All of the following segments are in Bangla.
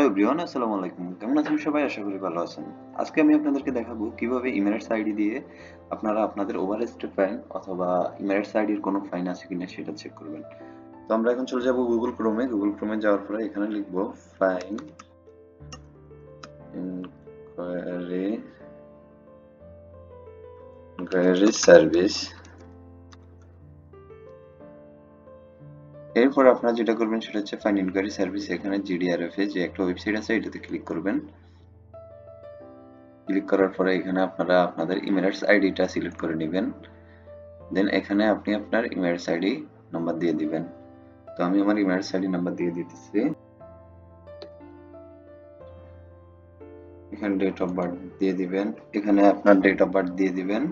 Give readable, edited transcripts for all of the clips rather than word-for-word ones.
এভরিওয়ান, আসসালামু আলাইকুম। কেমন আছেন সবাই? আশা করি ভালো আছেন। আজকে আমি আপনাদেরকে দেখাবো কিভাবে ইমেরেটস আইডি দিয়ে আপনারা আপনাদের ওভারস্টে ফাইন অথবা ইমেরেটস আইডির কোনো ফাইন আছে কিনা সেটা চেক করবেন। তো আমরা এখন চলে যাব গুগল ক্রোমে। গুগল ক্রোমে যাওয়ার পরে এখানে লিখব ফাইন ইনকোয়ারি সার্ভিস। এরপর আপনারা যেটা করবেন সেটা হচ্ছে ফাইন ইনকোয়ারি সার্ভিস। এখানে জিডিআরএফ এ যে একটা ওয়েবসাইট আছে এটাতে ক্লিক করবেন। ক্লিক করার পরে এখানে আপনারা আপনাদের ইমেরেটস আইডিটা সিলেক্ট করে নেবেন। দেন এখানে আপনি আপনার ইমেরেটস আইডি নাম্বার দিয়ে দিবেন। তো আমি আমার ইমেরেটস আইডি নাম্বার দিয়ে দিতেছি। এখানে ডেট অফ বার্থ দিয়ে দিবেন। এখানে আপনার ডেট অফ বার্থ দিয়ে দিবেন।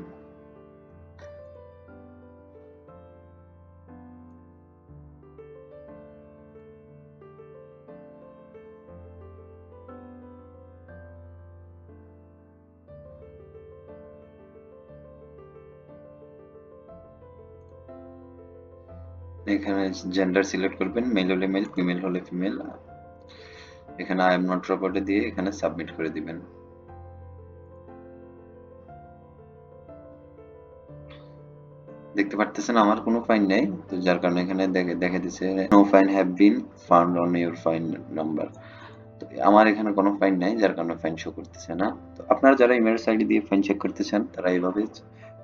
এখানে জেন্ডার সিলেক্ট করবেন, মেল হলে মেল, ফিমেল হলে ফিমেল। এখানে আই এম নট রোবটে দিয়ে এখানে সাবমিট করে দিবেন। দেখতে পারতেছেন আমার কোনো ফাইন নেই, তো যার কারণে এখানে দেখে দিচ্ছে no fine have been found on your fine number. তো আমার এখানে কোনো ফাইন নাই, যার কারণে ফাইন শো করতেছে না। তো আপনারা যারা ইমেরেটস আইডি দিয়ে ফাইন চেক করতে চান তারা এইভাবে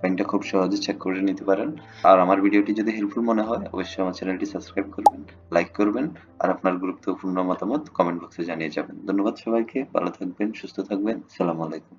ফাইনটা খুব সহজে চেক করে নিতে পারেন। আর আমার ভিডিওটি যদি হেল্পফুল মনে হয় অবশ্যই আমার চ্যানেলটি সাবস্ক্রাইব করবেন, লাইক করবেন আর আপনার গুরুত্বপূর্ণ মতামত কমেন্ট বক্সে জানিয়ে যাবেন। ধন্যবাদ সবাইকে, ভালো থাকবেন, সুস্থ থাকবেন। আসসালামু আলাইকুম।